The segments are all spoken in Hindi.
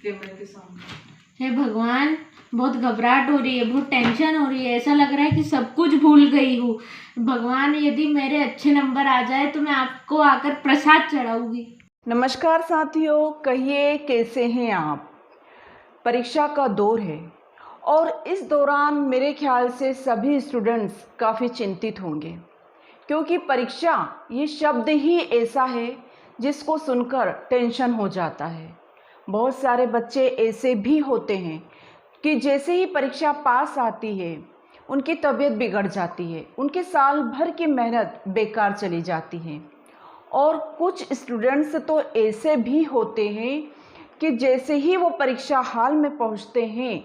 कैमरे के सामने। हे भगवान, बहुत घबराहट हो रही है, बहुत टेंशन हो रही है। ऐसा लग रहा है कि सब कुछ भूल गई हूँ। भगवान, यदि मेरे अच्छे नंबर आ जाए तो मैं आपको आकर प्रसाद चढ़ाऊंगी। नमस्कार साथियों, कहिए कैसे हैं आप। परीक्षा का दौर है और इस दौरान मेरे ख्याल से सभी स्टूडेंट्स काफ़ी चिंतित होंगे, क्योंकि परीक्षा ये शब्द ही ऐसा है जिसको सुनकर टेंशन हो जाता है। बहुत सारे बच्चे ऐसे भी होते हैं कि जैसे ही परीक्षा पास आती है उनकी तबीयत बिगड़ जाती है, उनके साल भर की मेहनत बेकार चली जाती है। और कुछ स्टूडेंट्स तो ऐसे भी होते हैं कि जैसे ही वो परीक्षा हॉल में पहुंचते हैं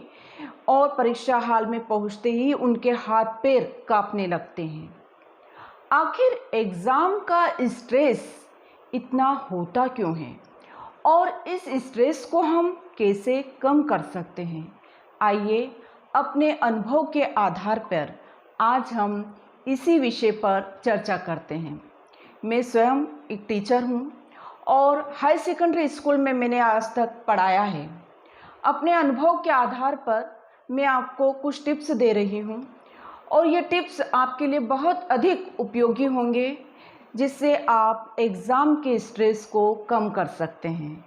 और परीक्षा हॉल में पहुंचते ही उनके हाथ पैर कांपने लगते हैं। आखिर एग्ज़ाम का स्ट्रेस इतना होता क्यों है और इस स्ट्रेस को हम कैसे कम कर सकते हैं? आइए अपने अनुभव के आधार पर आज हम इसी विषय पर चर्चा करते हैं। मैं स्वयं एक टीचर हूँ और हाई सेकेंडरी स्कूल में मैंने आज तक पढ़ाया है। अपने अनुभव के आधार पर मैं आपको कुछ टिप्स दे रही हूँ और ये टिप्स आपके लिए बहुत अधिक उपयोगी होंगे, जिससे आप एग्ज़ाम के स्ट्रेस को कम कर सकते हैं।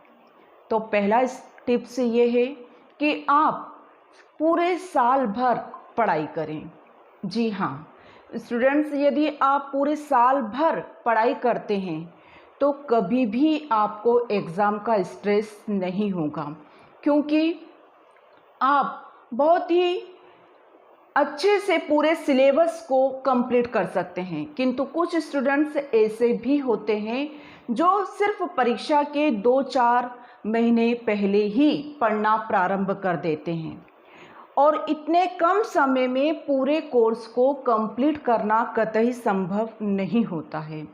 तो पहला टिप्स ये है कि आप पूरे साल भर पढ़ाई करें। जी हाँ स्टूडेंट्स, यदि आप पूरे साल भर पढ़ाई करते हैं तो कभी भी आपको एग्ज़ाम का स्ट्रेस नहीं होगा, क्योंकि आप बहुत ही अच्छे से पूरे सिलेबस को कंप्लीट कर सकते हैं। किंतु कुछ स्टूडेंट्स ऐसे भी होते हैं जो सिर्फ परीक्षा के 2-4 महीने पहले ही पढ़ना प्रारंभ कर देते हैं और इतने कम समय में पूरे कोर्स को कंप्लीट करना कतई संभव नहीं होता है।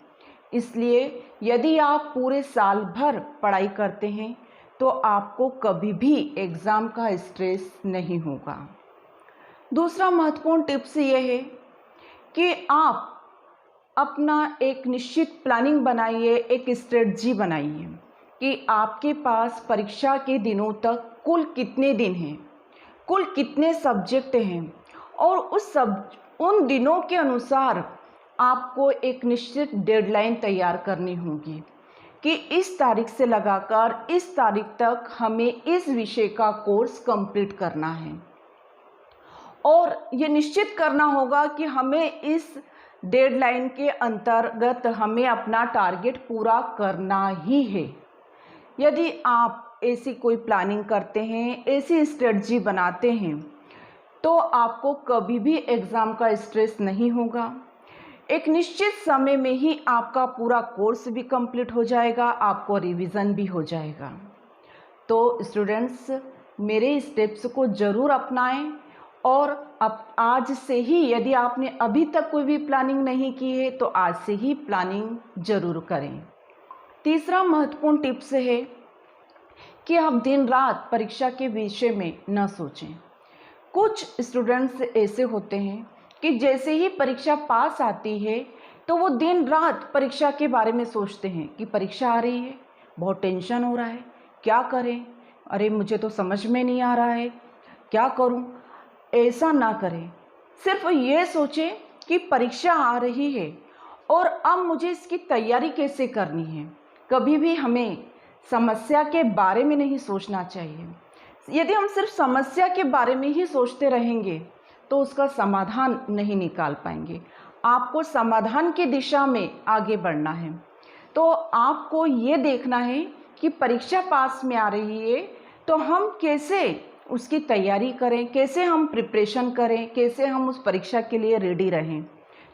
इसलिए यदि आप पूरे साल भर पढ़ाई करते हैं तो आपको कभी भी एग्ज़ाम का स्ट्रेस नहीं होगा। दूसरा महत्वपूर्ण टिप्स ये है कि आप अपना एक निश्चित प्लानिंग बनाइए, एक स्ट्रेटजी बनाइए कि आपके पास परीक्षा के दिनों तक कुल कितने दिन हैं, कुल कितने सब्जेक्ट हैं और उन दिनों के अनुसार आपको एक निश्चित डेडलाइन तैयार करनी होगी कि इस तारीख से लगाकर इस तारीख तक हमें इस विषय का कोर्स कंप्लीट करना है। और ये निश्चित करना होगा कि हमें इस डेडलाइन के अंतर्गत हमें अपना टारगेट पूरा करना ही है। यदि आप ऐसी कोई प्लानिंग करते हैं, ऐसी स्ट्रेटजी बनाते हैं, तो आपको कभी भी एग्ज़ाम का स्ट्रेस नहीं होगा। एक निश्चित समय में ही आपका पूरा कोर्स भी कंप्लीट हो जाएगा, आपको रिवीजन भी हो जाएगा। तो स्टूडेंट्स, मेरे इस टिप्स को ज़रूर अपनाएं और अब आज से ही, यदि आपने अभी तक कोई भी प्लानिंग नहीं की है तो आज से ही प्लानिंग ज़रूर करें। तीसरा महत्वपूर्ण टिप्स है कि आप दिन रात परीक्षा के विषय में न सोचें। कुछ स्टूडेंट्स ऐसे होते हैं कि जैसे ही परीक्षा पास आती है तो वो दिन रात परीक्षा के बारे में सोचते हैं कि परीक्षा आ रही है, बहुत टेंशन हो रहा है, क्या करें, अरे मुझे तो समझ में नहीं आ रहा है, क्या करूं। ऐसा ना करें, सिर्फ ये सोचें कि परीक्षा आ रही है और अब मुझे इसकी तैयारी कैसे करनी है। कभी भी हमें समस्या के बारे में नहीं सोचना चाहिए। यदि हम सिर्फ समस्या के बारे में ही सोचते रहेंगे तो उसका समाधान नहीं निकाल पाएंगे। आपको समाधान की दिशा में आगे बढ़ना है। तो आपको ये देखना है कि परीक्षा पास में आ रही है तो हम कैसे उसकी तैयारी करें, कैसे हम प्रिपरेशन करें, कैसे हम उस परीक्षा के लिए रेडी रहें,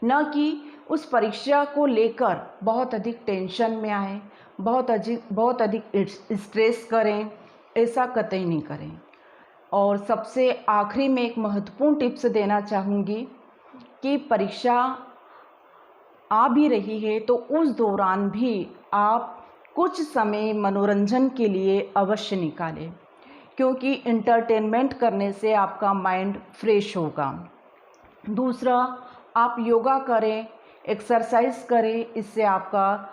न कि उस परीक्षा को लेकर बहुत अधिक टेंशन में आए, बहुत अधिक स्ट्रेस करें। ऐसा कतई नहीं करें। और सबसे आखिरी में एक महत्वपूर्ण टिप्स देना चाहूँगी कि परीक्षा आ भी रही है तो उस दौरान भी आप कुछ समय मनोरंजन के लिए अवश्य निकालें, क्योंकि इंटरटेनमेंट करने से आपका माइंड फ्रेश होगा। दूसरा, आप योगा करें, एक्सरसाइज करें, इससे आपका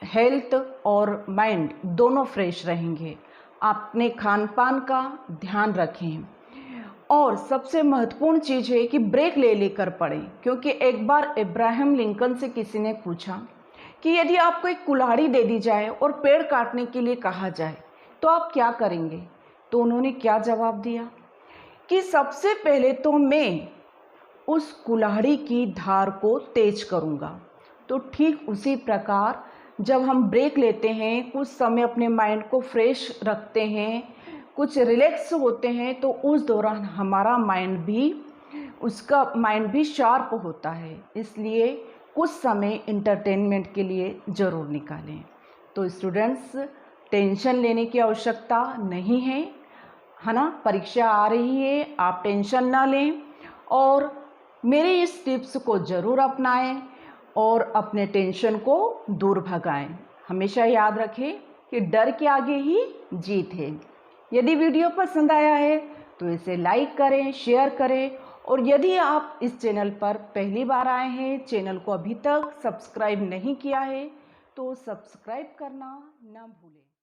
हेल्थ और माइंड दोनों फ्रेश रहेंगे। अपने खान पान का ध्यान रखें और सबसे महत्वपूर्ण चीज़ है कि ब्रेक ले लेकर पढ़ें, क्योंकि एक बार इब्राहिम लिंकन से किसी ने पूछा कि यदि आपको एक कुल्हाड़ी दे दी जाए और पेड़ काटने के लिए कहा जाए तो आप क्या करेंगे। तो उन्होंने क्या जवाब दिया कि सबसे पहले तो मैं उस कुल्हाड़ी की धार को तेज करूँगा। तो ठीक उसी प्रकार जब हम ब्रेक लेते हैं, कुछ समय अपने माइंड को फ्रेश रखते हैं, कुछ रिलैक्स होते हैं, तो उस दौरान हमारा उसका माइंड भी शार्प होता है। इसलिए कुछ समय इंटरटेनमेंट के लिए ज़रूर निकालें। तो स्टूडेंट्स, टेंशन लेने की आवश्यकता नहीं है ना। परीक्षा आ रही है, आप टेंशन ना लें और मेरे इस टिप्स को ज़रूर अपनाएं और अपने टेंशन को दूर भगाएं। हमेशा याद रखें कि डर के आगे ही जीत है। यदि वीडियो पसंद आया है तो इसे लाइक करें, शेयर करें और यदि आप इस चैनल पर पहली बार आए हैं, चैनल को अभी तक सब्सक्राइब नहीं किया है, तो सब्सक्राइब करना ना भूलें।